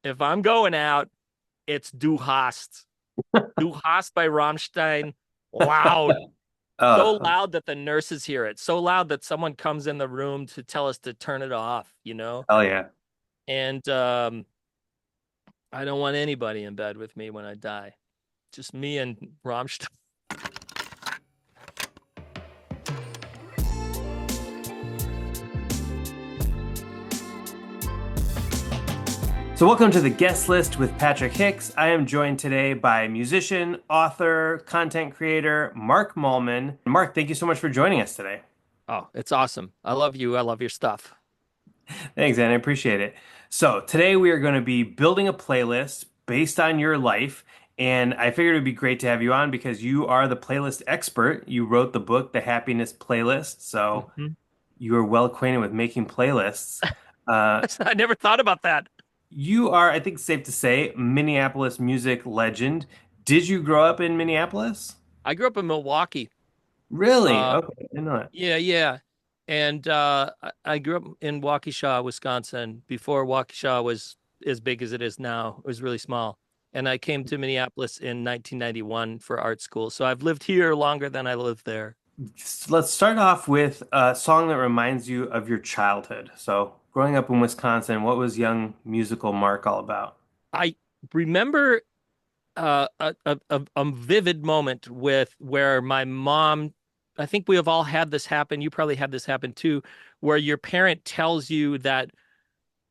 If I'm going out, it's Du Hast. Du Hast by Rammstein. Loud. So Oh, loud that the nurses hear it. So loud that someone comes in the room to tell us to turn it off, you know? hell yeah. And I don't want anybody in bed with me when I die. Just me and Rammstein. So, welcome to the guest list with Patrick Hicks. I am joined today by musician, author, content creator, Mark Mallman. Mark, thank you so much for joining us today. Oh, it's awesome. I love you. I love your stuff. Thanks, and I appreciate it. So, today we are going to be building a playlist based on your life. And I figured it would be great to have you on because you are the playlist expert. You wrote the book, The Happiness Playlist. So, Mhm. you are well acquainted with making playlists. Uh, I never thought about that. You are, I think it's safe to say, Minneapolis music legend. Did you grow up in Minneapolis? I grew up in Milwaukee. Really? Uh, Okay, I didn't know that. yeah, yeah. And I grew up in Waukesha, Wisconsin, before Waukesha was as big as it is now. It was really small. And I came to Minneapolis in 1991 for art school. So I've lived here longer than I lived there. Let's start off with a song that reminds you of your childhood. So, growing up in Wisconsin, what was young musical Mark all about? I remember a vivid moment with where my mom, I think we have all had this happen. You probably had this happen too, where your parent tells you that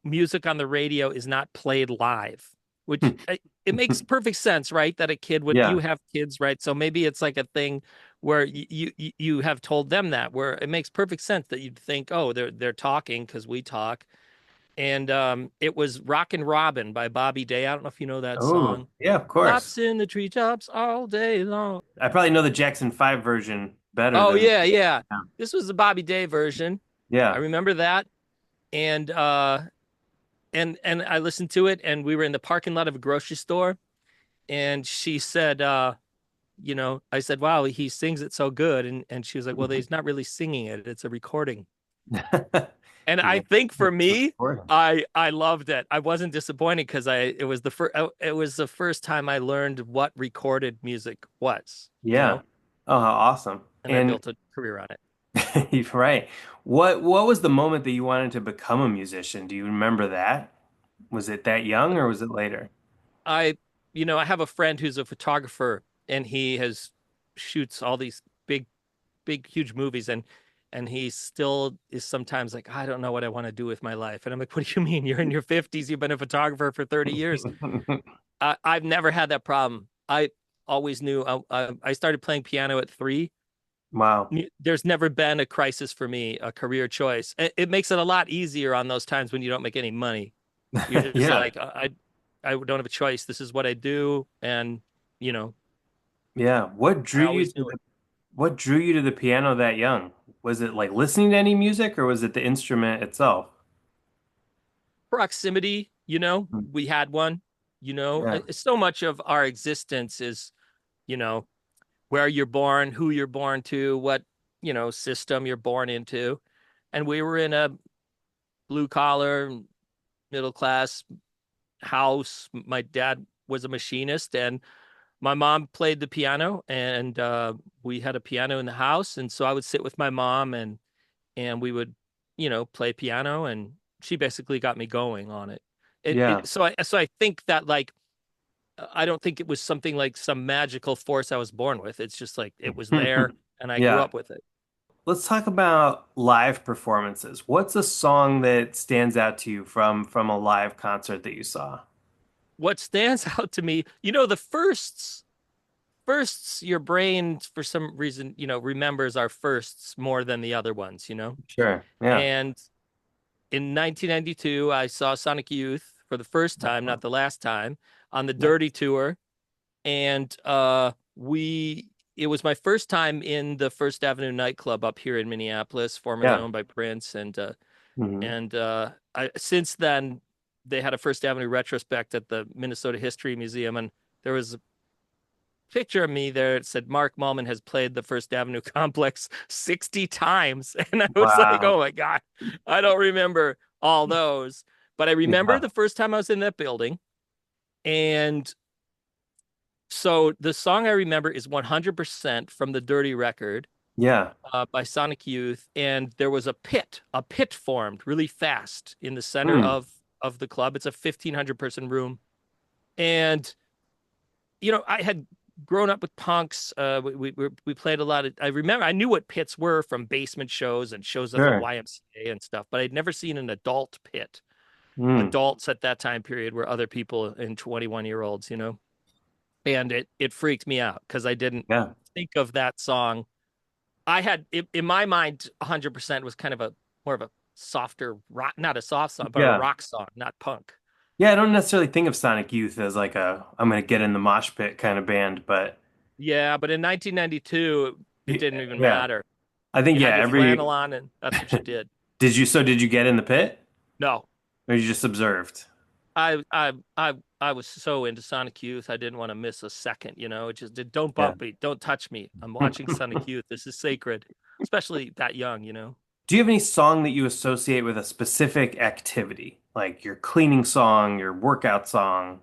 music on the radio is not played live, which it makes perfect sense, right? That a kid would, you Yeah. have kids, right? So maybe it's like a thing where you have told them that, where it makes perfect sense that you'd think, oh, they're talking because we talk. And it was Rockin' Robin by Bobby Day. I don't know if you know that Oh, song. yeah, of course. Tops in the treetops all day long. I probably know the Jackson 5 version better Oh than. yeah, yeah. Yeah. This was the Bobby Day version. I Yeah. remember that. And and I listened to it, and we were in the parking lot of a grocery store, and she said, I said, wow, he sings it so good. And she was like, well, he's not really singing it, it's a recording. And I Well, think for it's me, recording. I loved it. I wasn't disappointed because I it was the first time I learned what recorded music was, Yeah. Oh, how awesome. and I And built a career on it. you're right. What was the moment that you wanted to become a musician? Do you remember that? Was it that young or was it later? I, I have a friend who's a photographer, and he has shoots all these big, huge movies, and he still is sometimes like, I don't know what I want to do with my life. And I'm like, what do you mean? You're in your 50s, you've been a photographer for 30 years. I've never had that problem. I always knew I started playing piano at 3. Wow. There's never been a crisis for me, a career choice. It makes it a lot easier on those times when you don't make any money. You're just Yeah. like, I don't have a choice. This is what I do. And, you know, Yeah. I always knew it. What drew you to the piano that young? Was it like listening to any music or was it the instrument itself? Proximity, Hmm. we had one, Yeah. so much of our existence is, you know, where you're born, who you're born to, what, system you're born into. And we were in a blue collar, middle class house. My dad was a machinist, and my mom played the piano, and we had a piano in the house. And so I would sit with my mom, and we would, play piano, and she basically got me going on it. Yeah. So I think that, like, I don't think it was something like some magical force I was born with. It's just like it was there, and I grew Yeah. up with it. Let's talk about live performances. What's a song that stands out to you from a live concert that you saw? What stands out to me, the firsts, your brain for some reason, remembers our firsts more than the other ones. Sure. Yeah. And in 1992, I saw Sonic Youth for the first time, not the last time, on the Nice. Dirty Tour. And it was my first time in the First Avenue nightclub up here in Minneapolis, formerly Yeah. owned by Prince. And Hmm. and since then, they had a First Avenue retrospect at the Minnesota History Museum, and there was a picture of me there. It said Mark Mallman has played the First Avenue complex 60 times. And I was like, Wow. oh my God, I don't remember all those. But I remember Yeah. the first time I was in that building. And so the song I remember is 100% from the Dirty record Yeah. by Sonic Youth. And there was a pit formed really fast in the center Hmm. of the club. It's a 1,500 person room. And, I had grown up with punks. We played a lot of, I remember, I knew what pits were from basement shows and shows at the Sure. YMCA and stuff, but I'd never seen an adult pit. Hmm. Adults at that time period were other people and 21-year-olds, and it freaked me out because I didn't Yeah. think of that song. I had in my mind 100% was kind of a more of a softer rock, not a soft song, but a Yeah. rock song, not punk. Yeah, I don't necessarily think of Sonic Youth as like a I'm gonna get in the mosh pit kind of band, but Yeah, but in 1992, it didn't even yeah. matter. I think You yeah, had your flannel every on, and that's what you did. did you get in the pit No, or you just observed? I was so into Sonic Youth, I didn't want to miss a second. It just did. Don't Yeah. bump me, don't touch me. I'm watching Sonic Youth. This is sacred, especially that young. Do you have any song that you associate with a specific activity? Like your cleaning song, your workout song,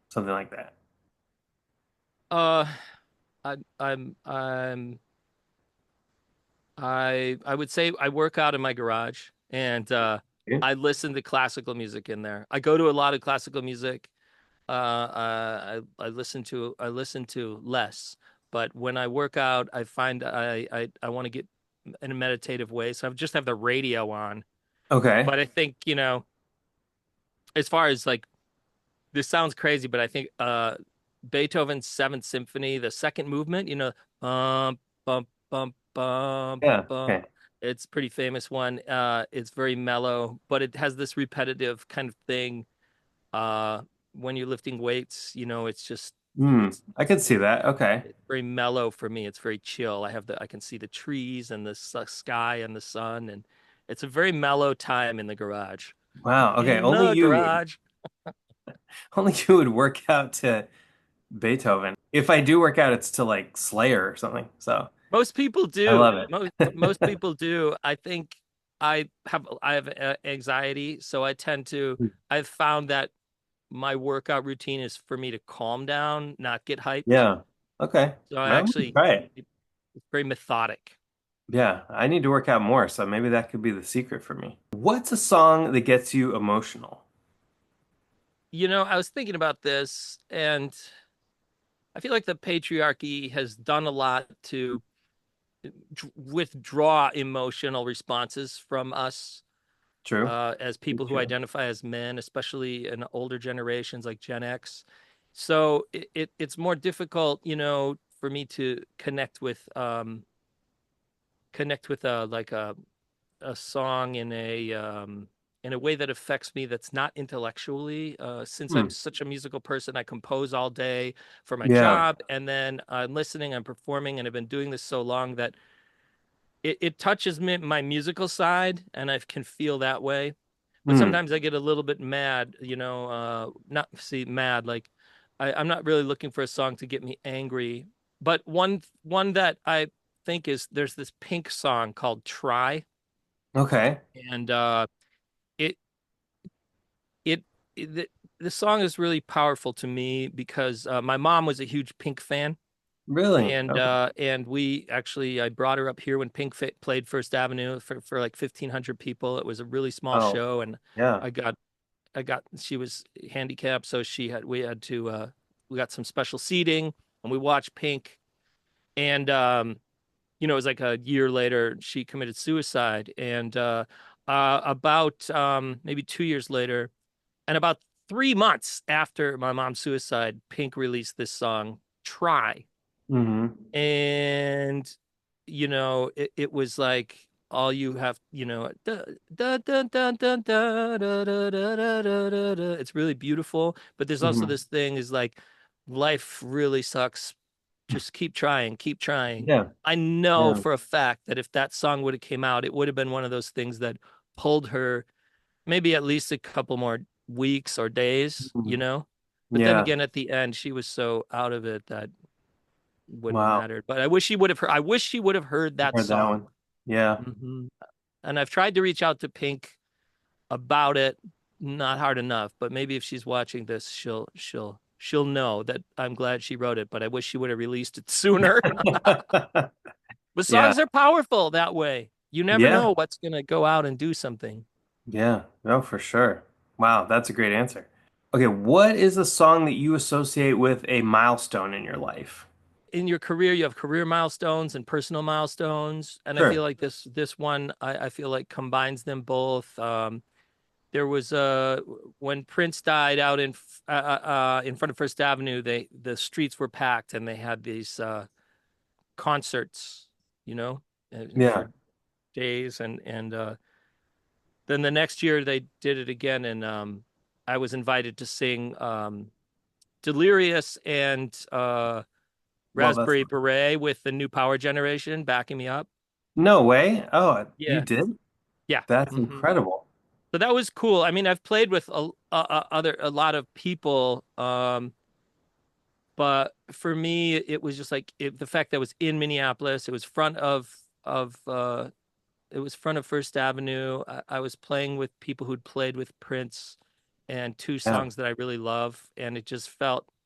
something like that? Uh, I'm I would say I work out in my garage and Yeah. I listen to classical music in there. I go to a lot of classical music. I listen to less, but when I work out, I find I want to get in a meditative way, so I just have the radio on. Okay. But I think, as far as like this sounds crazy, but I think Beethoven's Seventh Symphony, the second movement, bum bum bum bum Yeah. bum. Okay. It's a pretty famous one. It's very mellow, but it has this repetitive kind of thing. Uh, when you're lifting weights, it's just Hmm. it's I could see that. Okay. it's very mellow for me. It's very chill. I can see the trees and the sky and the sun, and it's a very mellow time in the garage. Wow. Okay. In the garage. Only you would work out to Beethoven. If I do work out, it's to like Slayer or something. So Most people I do. love Most it. people do. I think I have anxiety, so I've found that my workout routine is for me to calm down, not get hyped. Yeah. Okay. So I Well, we can actually try it. it's very methodic. Yeah. I need to work out more, so maybe that could be the secret for me. What's a song that gets you emotional? I was thinking about this, and I feel like the patriarchy has done a lot to withdraw emotional responses from us True. as people who True. identify as men, especially in older generations like Gen X. So it's more difficult, for me to connect with a song in a way that affects me that's not intellectually. Since Hmm. I'm such a musical person, I compose all day for my Yeah. job, and then I'm listening, I'm performing, and I've been doing this so long that it touches me, my musical side, and I can feel that way. But Hmm. sometimes I get a little bit mad, not see mad, like I'm not really looking for a song to get me angry. But one that I think is there's this Pink song called Try, Okay. and it it, the song is really powerful to me because my mom was a huge Pink fan. Really? And Okay. we actually I brought her up here when Pink played First Avenue for like 1,500 people. It was a really small Oh, show, and yeah. I got she was handicapped, so we had to we got some special seating, and we watched Pink. And it was like a year later she committed suicide, and about maybe 2 years later, and about 3 months after my mom's suicide, Pink released this song Try. Hmm. And it was like all you have, da, da, da, da, da, da, da, da, da, da, da, da. It's really beautiful, but there's also Hmm. this thing is like life really sucks. Just keep trying, keep trying. Yeah. I know Yeah. for a fact that if that song would have came out, it would have been one of those things that pulled her maybe at least a couple more weeks or days, Mhm. but then Yeah. again at the end she was so out of it that wouldn't have Wow. mattered. But I wish she would have heard that Heard that song. one. Yeah. Hmm. And I've tried to reach out to Pink about it. not hard enough, but maybe if she's watching this, she'll know that I'm glad she wrote it, but I wish she would have released it sooner. But Yeah. songs are powerful that way. You never Yeah. know what's gonna go out and do something. Yeah. No, for sure. Wow, that's a great answer. Okay, what is a song that you associate with a milestone in your life? In your career, you have career milestones and personal milestones, and I feel Sure. like this one I feel like combines them both. There was when Prince died out in front of First Avenue, the streets were packed and they had these concerts, you know, Yeah. for days and then the next year they did it again and I was invited to sing Delirious and Love that Raspberry song. Beret with the New Power Generation backing me up. No way. Oh, you Yeah. did? Yeah. That's hmm incredible. So that was cool. I mean, I've played with a lot of people, but for me, it was just like the fact that it was in Minneapolis. It was front of it was front of First Avenue. I was playing with people who'd played with Prince and two Yeah. songs that I really love, and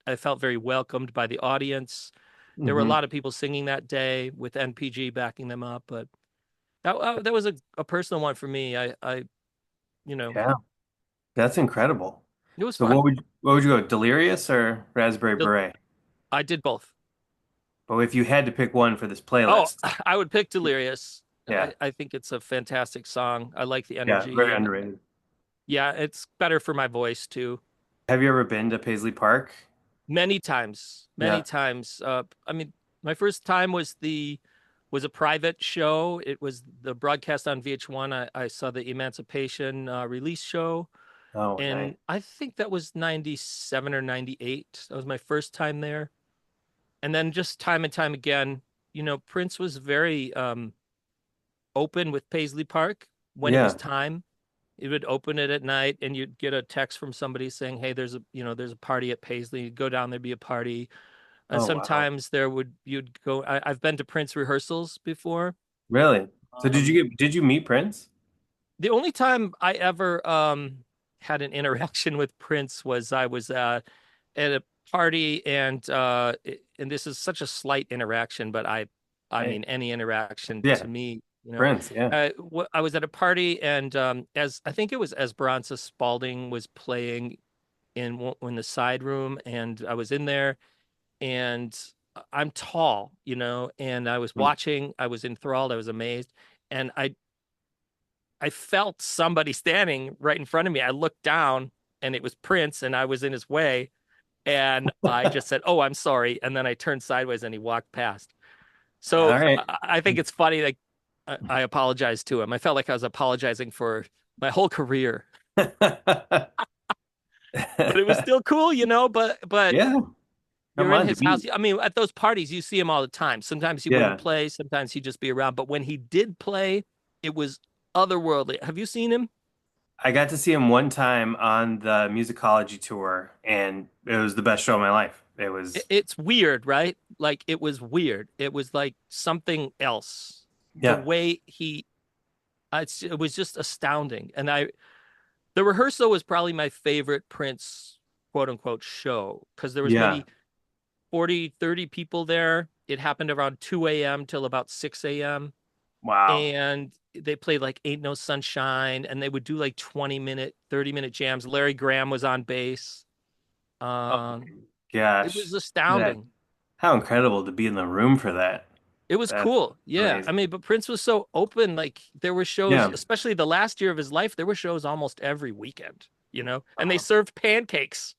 I felt very welcomed by the audience. There were a Hmm. lot of people singing that day with NPG backing them up, but that was a personal one for me. You know, Yeah. That's incredible. it was So fun. what would you go, Delirious or Raspberry Beret? I did both. But if you had to pick one for this Oh, playlist, I would pick Delirious. yeah. I think it's a fantastic song. I like the Yeah, energy very and underrated. yeah, it's better for my voice too. Have you ever been to Paisley Park? Many times, many Yeah. times. I mean, my first time was a private show. It was the broadcast on VH1. I saw the Emancipation release show, Oh, nice. and I think that was 97 or 98. That was my first time there. And then just time and time again, Prince was very open with Paisley Park when it was Yeah. time. It would open it at night, and you'd get a text from somebody saying, "Hey, there's a party at Paisley. You'd go down there, be a party." And Oh, wow. sometimes you'd go. I've been to Prince rehearsals before. Really? So Um, did you meet Prince? the only time I ever had an interaction with Prince was I was at a party, and this is such a slight interaction, but I Hey. mean any interaction Yeah, to me, Prince, yeah. I was at a party, and as I think it was Esperanza Spalding was playing in the side room, and I was in there, and I'm tall, and I was Mm. watching, I was enthralled, I was amazed, and I felt somebody standing right in front of me. I looked down, and it was Prince, and I was in his way, and I just said, "Oh, I'm sorry," and then I turned sideways, and he walked past. All So right. I think it's funny, like I apologized to him. I felt like I was apologizing for my whole career, but it was still cool, But Yeah, come you're in on to his house. be. I mean, at those parties, you see him all the time. Sometimes he wouldn't Yeah. play, sometimes he'd just be around. But when he did play, it was otherworldly. Have you seen him? I got to see him one time on the musicology tour, and it was the best show of my life. It was, It's weird, right? Like it was weird. It was like something else. The yeah, way it was just astounding. The rehearsal was probably my favorite Prince quote unquote show because there was yeah. maybe 40, 30 people there. It happened around 2 a.m. till about 6 a.m. Wow. And they played like Ain't No Sunshine, and they would do like 20-minute, 30-minute jams. Larry Graham was on bass. Oh Um, my it was gosh. That, astounding. how incredible to be in the room for that. It was That's cool. Yeah. I amazing. mean, but Prince was so open. Like there were shows, Yeah. especially the last year of his life, there were shows almost every weekend, and they served pancakes.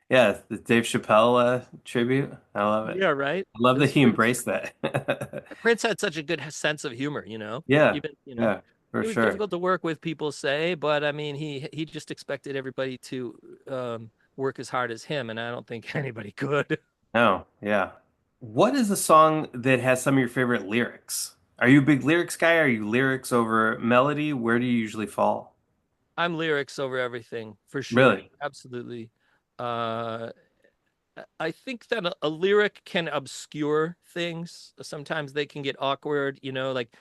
Yeah, the Dave Chappelle tribute. I love it. Yeah, right. I love that This he Prince embraced that. Prince had such a good sense of humor, Yeah, Even, yeah, for it was sure. difficult to work with, people say, but I mean, he just expected everybody to work as hard as him, and I don't think anybody could. No, yeah. What is the song that has some of your favorite lyrics? Are you a big lyrics guy? Are you lyrics over melody? Where do you usually fall? I'm lyrics over everything for sure, Really? absolutely. Uh, I think that a lyric can obscure things. Sometimes they can get awkward, like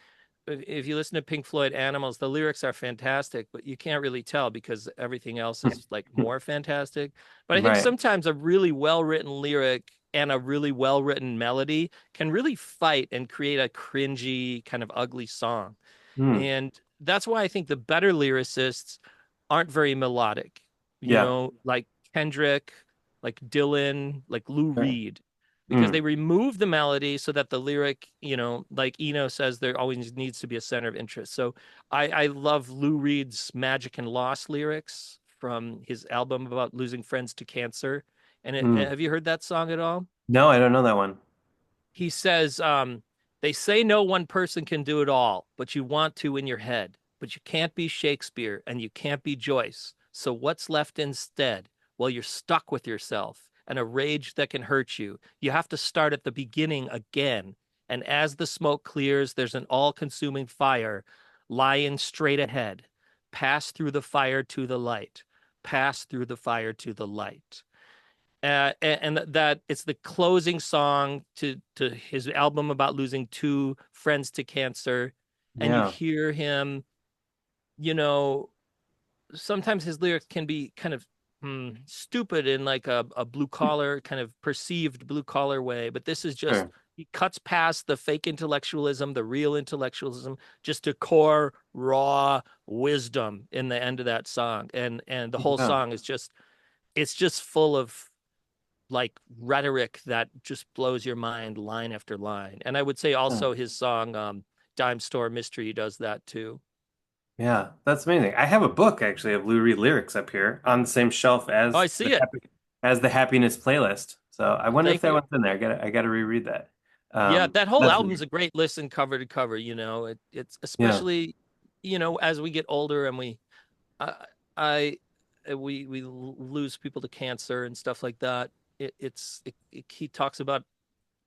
if you listen to Pink Floyd Animals, the lyrics are fantastic, but you can't really tell because everything else is like more fantastic. But I think Right. sometimes a really well-written lyric and a really well-written melody can really fight and create a cringy, kind of ugly song. Hmm. And that's why I think the better lyricists aren't very melodic, Yeah. like Kendrick, like Dylan, like Lou Sure. Reed, because Hmm. they remove the melody so that the lyric, like Eno says, there always needs to be a center of interest. So I love Lou Reed's Magic and Loss lyrics from his album about losing friends to cancer. And Hmm. have you heard that song at all? No, I don't know that one. He says, they say no one person can do it all, but you want to in your head. But you can't be Shakespeare and you can't be Joyce. So what's left instead? Well, you're stuck with yourself and a rage that can hurt you. You have to start at the beginning again. And as the smoke clears, there's an all consuming fire lying straight ahead. Pass through the fire to the light. Pass through the fire to the light. And that it's the closing song to his album about losing two friends to cancer. And you Yeah. hear him, you know, sometimes his lyrics can be kind of stupid in like a blue collar kind of perceived blue collar way, but this is just Sure. he cuts past the fake intellectualism, the real intellectualism, just to core raw wisdom in the end of that song. And the whole Yeah. song is just it's just full of like rhetoric that just blows your mind line after line. And I would say Yeah. also his song Dime Store Mystery does that too. Yeah, that's amazing. I have a book actually of Lou Reed lyrics up here on the same shelf Oh, I as see it. the happiness playlist. So I Well, wonder if thank that you. one's in there. I gotta reread that. Yeah, that whole That's album's a great listen cover to cover, it's yeah. especially, as we get older and I, I we lose people to cancer and stuff like that. He talks about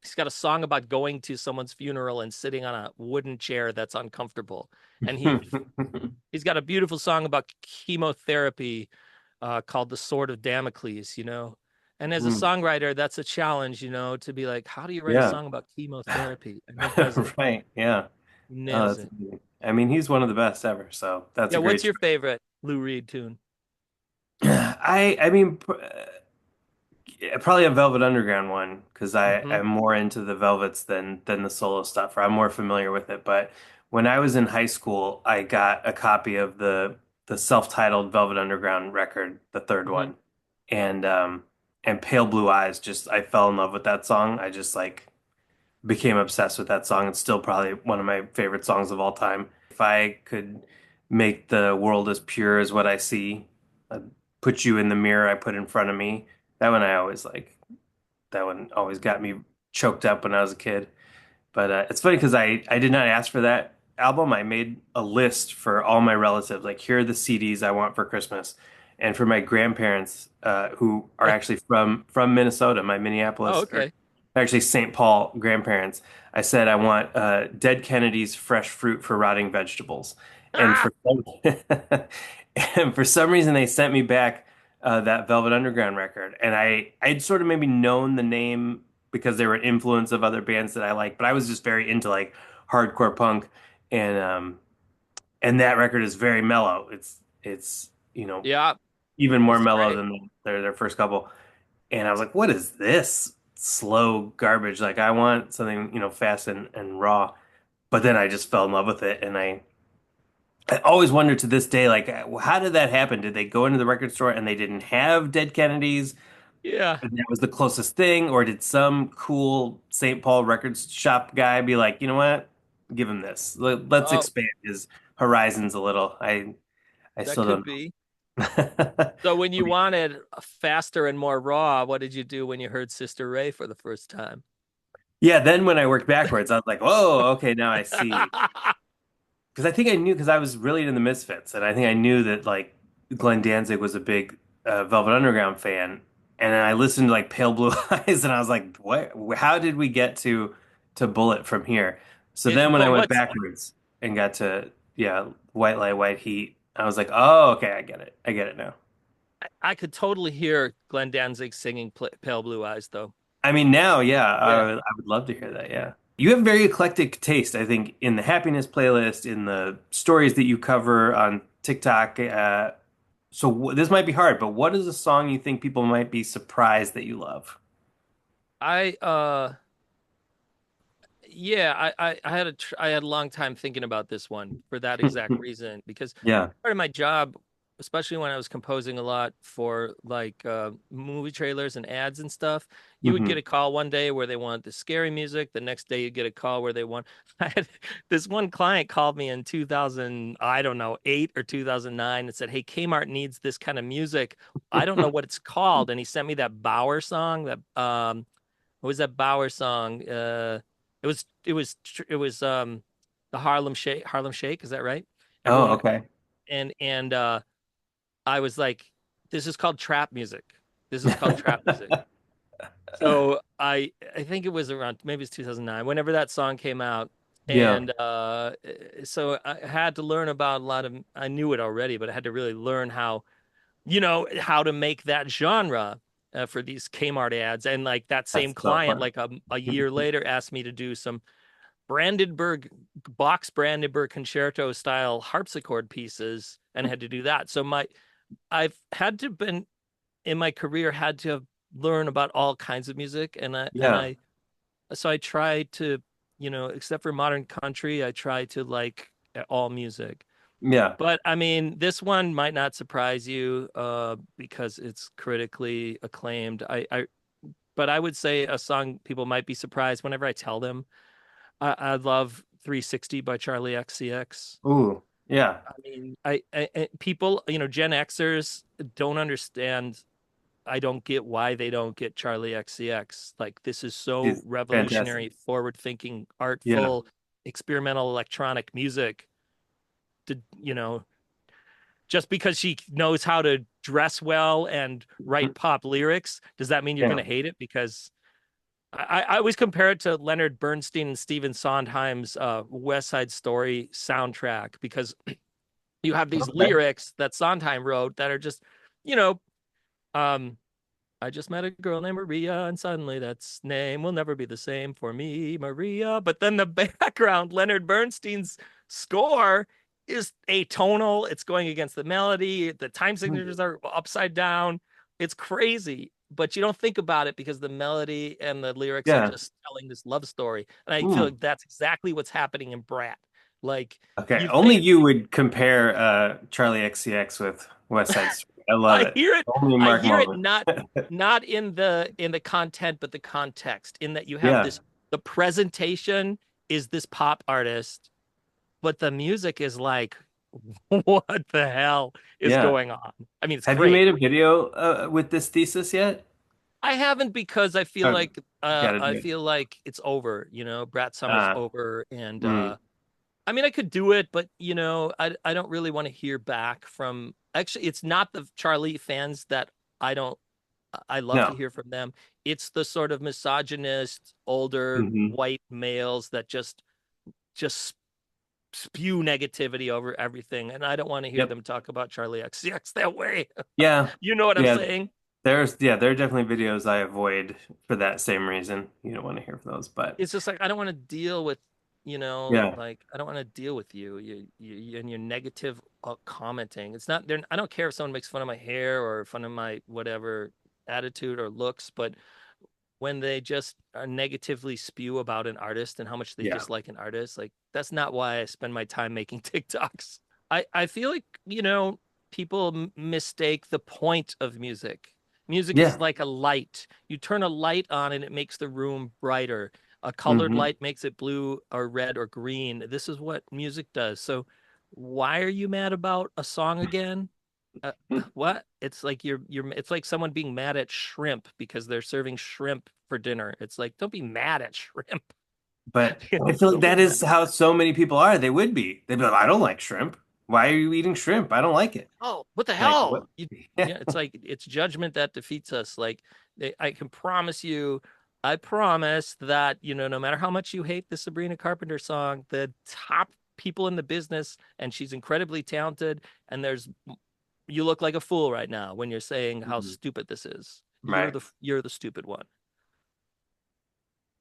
he's got a song about going to someone's funeral and sitting on a wooden chair that's uncomfortable. And he's got a beautiful song about chemotherapy called The Sword of Damocles, And as a Hmm. songwriter, that's a challenge, to be like, how do you write a Yeah. song about chemotherapy? And he does it. Right. Yeah. He Oh, nails that's it. amazing. I mean, he's one of the best ever, so that's Yeah, a great what's your choice. favorite Lou Reed tune? I mean, probably a Velvet Underground one because I Hmm. am more into the Velvets than the solo stuff, or I'm more familiar with it. But when I was in high school, I got a copy of the self-titled Velvet Underground record, the third Hmm. one, and Pale Blue Eyes. Just I fell in love with that song. I just like became obsessed with that song. It's still probably one of my favorite songs of all time. If I could make the world as pure as what I see, I'd put you in the mirror I put in front of me. That one I always like. That one always got me choked up when I was a kid. But it's funny because I did not ask for that album. I made a list for all my relatives. Like, here are the CDs I want for Christmas. And for my grandparents, who are actually from Minnesota, my Oh, Minneapolis, or okay. actually St. Paul grandparents, I said I want Dead Kennedy's fresh fruit for rotting vegetables. And Ah, for and for some reason, they sent me back that Velvet Underground record, and I'd sort of maybe known the name because they were an influence of other bands that I like, but I was just very into like hardcore punk, and um and that record is very mellow. It's yeah, even more it's mellow great. than their first couple. And I was like, what is this slow garbage? Like I want something, fast and raw. But then I just fell in love with it, and I always wonder to this day, like, how did that happen? Did they go into the record store and they didn't have Dead Kennedys? Yeah. And that was the closest thing, or did some cool St. Paul records shop guy be like, you know what? Give him this. Let's Oh, expand his horizons a little. I that still could don't be. know. So when you wanted faster and more raw, what did you do when you heard Sister Ray for the first time? Yeah, then when I worked backwards, I was like, whoa, okay, now I see. Because I think I knew because I was really into the Misfits, and I think I knew that like Glenn Danzig was a big Velvet Underground fan, and I listened to like Pale Blue Eyes, and I was like, what? How did we get to Bullet from here? So then when I But went what's backwards and got to White Light, White Heat, I was like, oh, okay, I get it. I get it now. I could totally hear Glenn Danzig singing Pale Blue Eyes, though. I mean, now, yeah, Yeah. I would love to hear that. Yeah. You have very eclectic taste, I think, in the happiness playlist, in the stories that you cover on TikTok. This might be hard, but what is a song you think people might be surprised that you love? I Yeah, I had a long time thinking about this one for that exact reason because Yeah. part of my job, especially when I was composing a lot for like movie trailers and ads and stuff, you would get Hmm. a call one day where they want the scary music, the next day you get a call where they want I had this one client called me in 2000, I don't know, 8 or 2009 and said, "Hey, Kmart needs this kind of music. I don't know what it's called." And he sent me that Bauer song that what was that Bauer song? It was the Harlem Shake, is that right? Oh, Everyone okay. and I was like, this is called trap music. This is called trap music. So I think it was around maybe it's 2009, whenever that song came out. Yeah, And so I had to learn about a lot of I knew it already, but I had to really learn how to make that genre for these Kmart ads. And like that same that's so client, fun. like a year later, asked me to do some Brandenburg Brandenburg concerto style harpsichord pieces, and had to do that. So I've had to been in my career had to learn about all kinds of music, and Yeah, I try to except for modern country, I try to like all music. yeah. But I mean, this one might not surprise you because it's critically acclaimed. But I would say a song people might be surprised whenever I tell them. I love 360 by Charlie XCX. Ooh, yeah. I mean, people, Gen Xers don't understand. I don't get why they don't get Charlie XCX. Like, this is so He's fantastic. revolutionary, forward-thinking, Yeah. artful, experimental electronic music. To just because she knows how to dress well and write pop lyrics, does that mean you're going Yeah. to hate it? Because I always compare it to Leonard Bernstein and Stephen Sondheim's West Side Story soundtrack because you have these Okay. lyrics that Sondheim wrote that are just, you know, um, I just met a girl named Maria, and suddenly that's name will never be the same for me, Maria. But then the background, Leonard Bernstein's score is atonal. It's going against the melody. The time signatures are upside down. It's crazy, but you don't think about it because the melody and the lyrics are Yeah. just telling this love story. And I feel Mm. like that's exactly what's happening in Brat. Like Okay. you Only think you would compare Charlie XCX with West Side Story. I love I it. hear it. Only I Mark hear it Mallman. not in the content, but the context. In that you have Yeah. this, the presentation is this pop artist, but the music is like, what the hell is Yeah. going on? I mean, it's Have you great. made a video with this thesis yet? I haven't because Oh, gotta I do it. feel like it's over. Brat Summer's Uh, over, and mm, I mean, I could do it, but I don't really want to hear back from. Actually, it's not the Charlie fans that I don't I love to no. hear from them. It's the sort of misogynist, older Hmm. white males that just spew negativity over everything, and I don't want to hear Yep. them talk about Charlie XCX that way. Yeah. You know what I'm Yeah. saying? There are definitely videos I avoid for that same reason. You don't want to hear from those, but It's just like I don't want to deal with, yeah. like I don't want to deal with you and your negative commenting. It's not there. I don't care if someone makes fun of my hair or fun of my whatever attitude or looks, but when they just negatively spew about an artist and how much they Yeah. dislike an artist, like that's not why I spend my time making TikToks. I feel like, people mistake the point of music. Music is Yeah. like a light. You turn a light on and it makes the room brighter. A colored Hmm. light makes it blue or red or green. This is what music does. So why are you mad about a song again? Uh, what? It's like someone being mad at shrimp because they're serving shrimp for dinner. It's like, don't be mad at shrimp. But I feel like Don't be that mad is at how so many people are. They would be. They'd be like, I don't like shrimp. Why are you eating shrimp? I don't like it. Oh, what the Like, what? hell? Yeah. Yeah, it's like it's judgment that defeats us. Like I can promise you, I promise that, no matter how much you hate the Sabrina Carpenter song, the top people in the business, and she's incredibly talented, and you look like a fool right now when you're saying how Mhm. stupid this is. Right. You're the stupid one.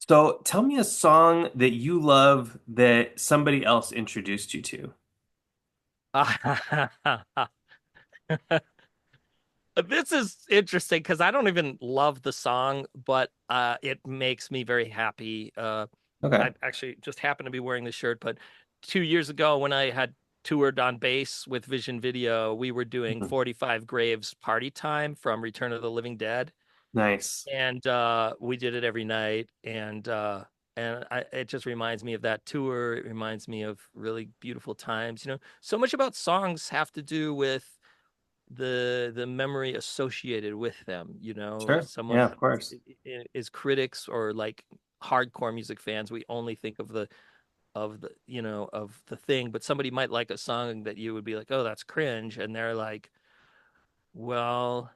So tell me a song that you love that somebody else introduced you to. This is interesting because I don't even love the song, but it makes me very happy. Okay. I actually just happened to be wearing this shirt, but 2 years ago when I had toured on bass with Vision Video, we were doing Mhm. 45 Graves Party Time from Return of the Living Dead. Nice. And we did it every night. It just reminds me of that tour. It reminds me of really beautiful times. So much about songs have to do with the memory associated with them. If Sure. someone Yeah, of course. is critics or like hardcore music fans, we only think of the thing, but somebody might like a song that you would be like, oh, that's cringe, and they're like, well,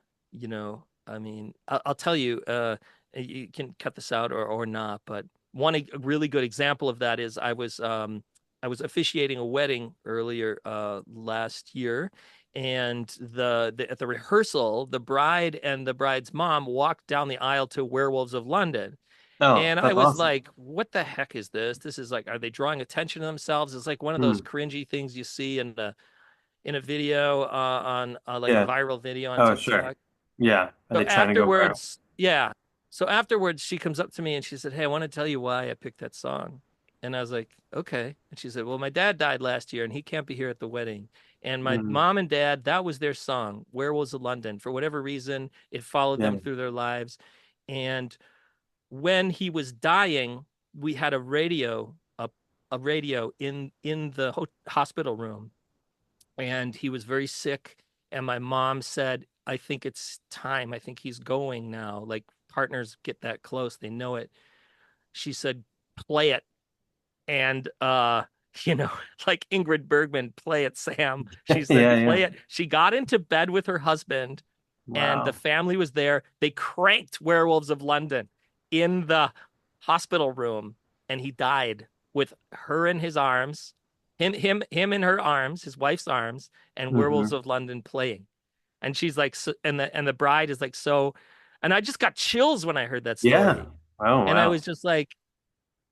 I mean, I'll tell you, you can cut this out or not, but a really good example of that is I was officiating a wedding earlier last year, and at the rehearsal, the bride and the bride's mom walked down the aisle to Werewolves of London. Oh, And I that's was awesome. like, what the heck is this? This is like, are they drawing attention to themselves? It's like one of those Hmm. cringy things you see in a video on like a Yeah. viral video on Oh, sure. TikTok. Yeah. Are So they trying to go viral? afterwards, yeah. So afterwards, she comes up to me and she said, "Hey, I want to tell you why I picked that song." And I was like, "Okay." And she said, "Well, my dad died last year and he can't be here at the wedding. And my Hmm. mom and dad, that was their song, Werewolves of London. For whatever reason, it followed Yeah. them through their lives. And when he was dying, we had a radio in the hospital room, and he was very sick. And my mom said, I think it's time. I think he's going now. Like partners get that close, they know it. She said, play it. And you know, like Ingrid Bergman, play it, Sam. She said, Yeah, play yeah. it. She got into bed with her husband, and the Wow. family was there. They cranked Werewolves of London in the hospital room, and he died with her in his arms, him in her arms, his wife's arms, and Werewolves Hmm. of London playing. And she's like, so, and the bride is like, so, and I just got chills when I heard that Yeah. story. Oh, And I wow. was just like,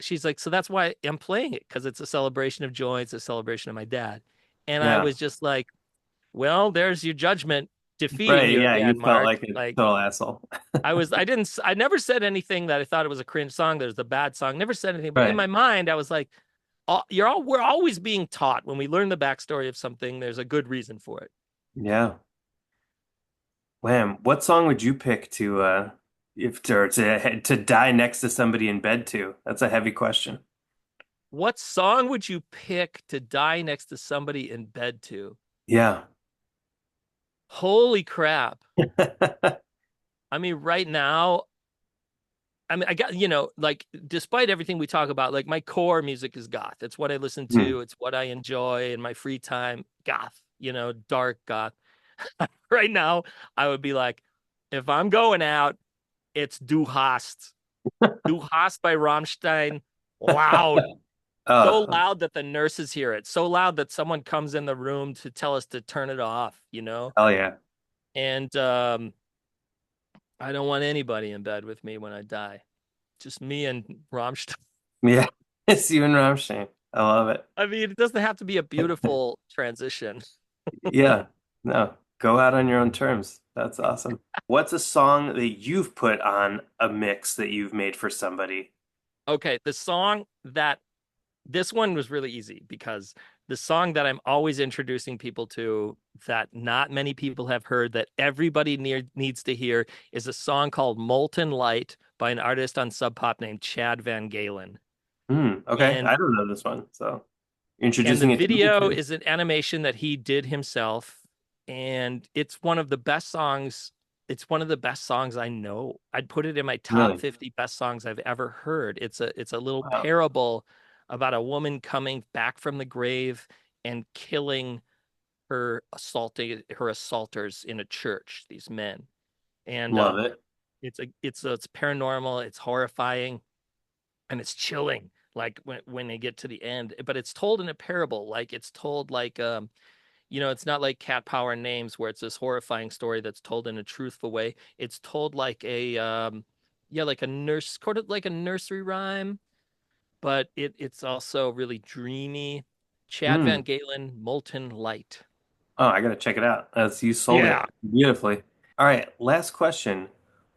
she's like, so that's why I'm playing it, because it's a celebration of joy. It's a celebration of my dad. And I Yeah. was just like, well, there's your judgment defeating Right. you Yeah. again, You felt Mark. like a Like total asshole. I never said anything that I thought it was a cringe song. There's a bad song. Never said anything, but in Right. my mind, I was like, we're always being taught when we learn the backstory of something, there's a good reason for it. Yeah. Wham. What song would you pick to if to die next to somebody in bed to? That's a heavy question. What song would you pick to die next to somebody in bed to? Yeah. Holy crap. I mean, right now, I mean, I got, like, despite everything we talk about, like, my core music is goth. It's what I listen Hmm. to, it's what I enjoy in my free time. Goth, dark goth. Right now, I would be like, if I'm going out, it's Du Hast. Du Hast by Rammstein. Loud. So Oh, loud that the nurses hear it. So loud that someone comes in the room to tell us to turn it off. hell yeah. And I don't want anybody in bed with me when I die. Just me and Rammstein. Yeah. It's you and Rammstein. I love it. I mean, it doesn't have to be a beautiful transition. Yeah. No, go out on your own terms. That's awesome. What's a song that you've put on a mix that you've made for somebody? Okay, this one was really easy because the song that I'm always introducing people to that not many people have heard that everybody needs to hear is a song called Molten Light by an artist on Sub Pop named Chad Van Galen. Hmm. Okay. And I don't know this one. So you're and the introducing it to me video too. is an animation that he did himself, and it's one of the best songs. It's one of the best songs I know. I'd put it in my top Really? 50 best songs I've ever heard. It's a little Wow. parable about a woman coming back from the grave and killing her assaulters in a church, these men. And Love it. it's paranormal, it's horrifying, and it's chilling, like when they get to the end. But it's told in a parable, like it's told like it's not like Cat Power and Names where it's this horrifying story that's told in a truthful way. It's told like a yeah, like a nurse, sort of like a nursery rhyme, but it's also really dreamy. Chad Mm. Van Galen, Molten Light. Oh, I gotta check it out. That's you sold it Yeah. beautifully. All right, last question.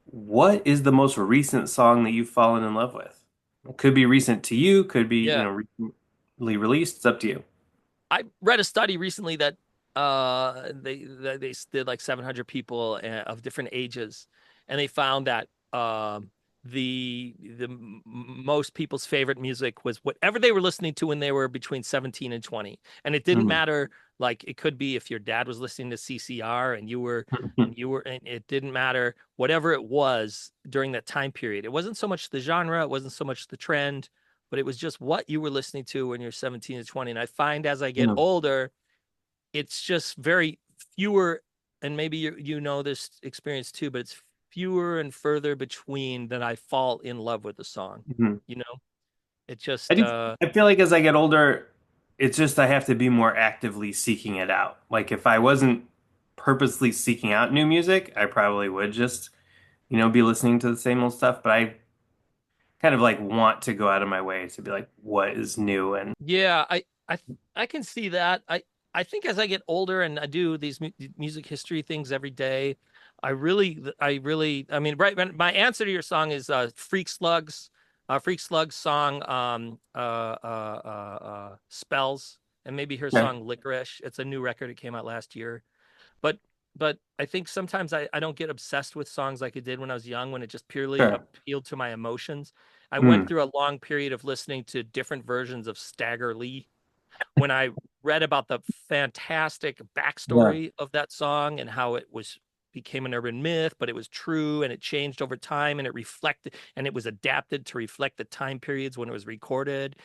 What is the most recent song that you've fallen in love with? It could be recent to you, could be, Yeah. recently released. It's up to you. I read a study recently that they did like 700 people of different ages, and they found that most people's favorite music was whatever they were listening to when they were between 17 and 20. And it didn't Mm. matter, like it could be if your dad was listening to CCR and and it didn't matter whatever it was during that time period. It wasn't so much the genre, it wasn't so much the trend, but it was just what you were listening to when you're 17 to 20. And I find as I get Mm. older, it's just very fewer, and maybe you know this experience too, but it's fewer and further between that I fall in love with the song. Mhm. You know, it I just do, I feel like as I get older, it's just I have to be more actively seeking it out. Like if I wasn't purposely seeking out new music, I probably would just, be listening to the same old stuff, but I kind of like want to go out of my way to be like, what is new? And Yeah, I can see that. I think as I get older and I do these music history things every day, I mean, right. My answer to your song is Freak Slug's song, Spells, and maybe her yeah, song Licorice. It's a new record. It came out last year. But I think sometimes I don't get obsessed with songs like I did when I was young, when it just purely sure. appealed to my emotions. I went Mm, through a long period of listening to different versions of Stagger Lee. When I read about the fantastic yeah. backstory of that song and how it was became an urban myth, but it was true and it changed over time and it reflected and it was adapted to reflect the time periods when it was recorded.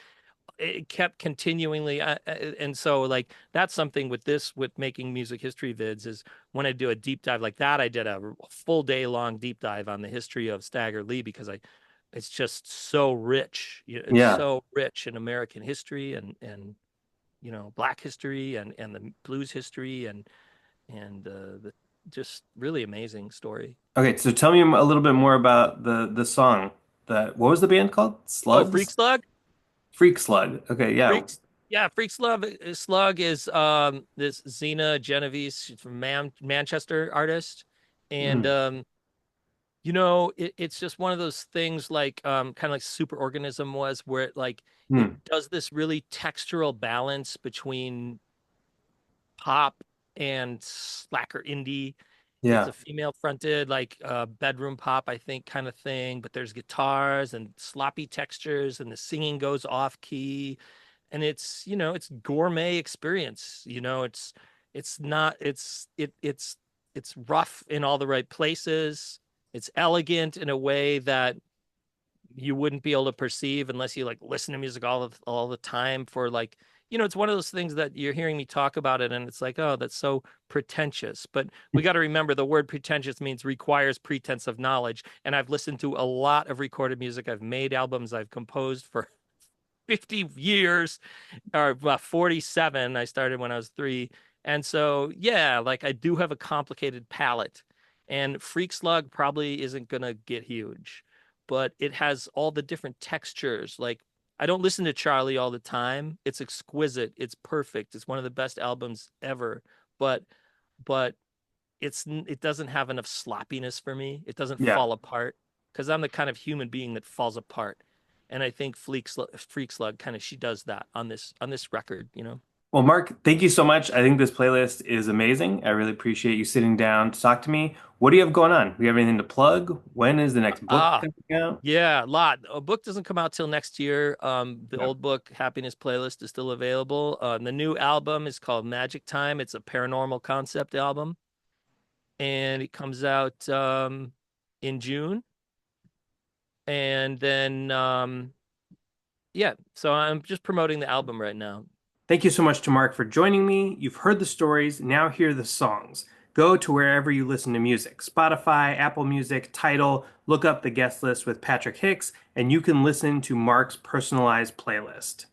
It kept continually and so like that's something with this with making music history vids is when I do a deep dive like that. I did a full day long deep dive on the history of Stagger Lee because I it's just so rich. It's Yeah. so rich in American history and black history and the blues history and the just really amazing story. Okay, so tell me a little bit more about the song. What was the band called? Oh, Freak Slugs? Slug. Freak Slug. Okay, yeah. Freaks, yeah, Slug is this Xena Genovese, she's from Manchester artist, and Mm, it's just one of those things like kind of like Superorganism was, where it mm, does this really textural balance between pop and slacker indie. It's yeah. a female fronted like bedroom pop, I think, kind of thing, but there's guitars and sloppy textures and the singing goes off key and it's gourmet experience. It's not it's rough in all the right places. It's elegant in a way that you wouldn't be able to perceive unless you like listen to music all the time for like it's one of those things that you're hearing me talk about it and it's like, oh, that's so pretentious, but we got to remember the word pretentious means requires pretense of knowledge, and I've listened to a lot of recorded music, I've made albums, I've composed for 50 years or 47. I started when I was 3. And so, yeah, like I do have a complicated palette. And Freak Slug probably isn't going to get huge, but it has all the different textures. Like, I don't listen to Charlie all the time. It's exquisite. It's perfect. It's one of the best albums ever. But, but it doesn't have enough sloppiness for me. It doesn't Yeah. fall apart because I'm the kind of human being that falls apart. And I think Freak Slug kind of she does that on this record. Well, Mark, thank you so much. I think this playlist is amazing. I really appreciate you sitting down to talk to me. What do you have going on? Do you have anything to plug? When is the next book Ah, coming out? yeah, a lot. A book doesn't come out till next year. The Yeah. old book, Happiness Playlist, is still available. The new album is called Magic Time. It's a paranormal concept album, and it comes out in June. And then yeah, so I'm just promoting the album right now. Thank you so much to Mark for joining me. You've heard the stories, now hear the songs. Go to wherever you listen to music, Spotify, Apple Music, Tidal, look up the guest list with Patrick Hicks, and you can listen to Mark's personalized playlist.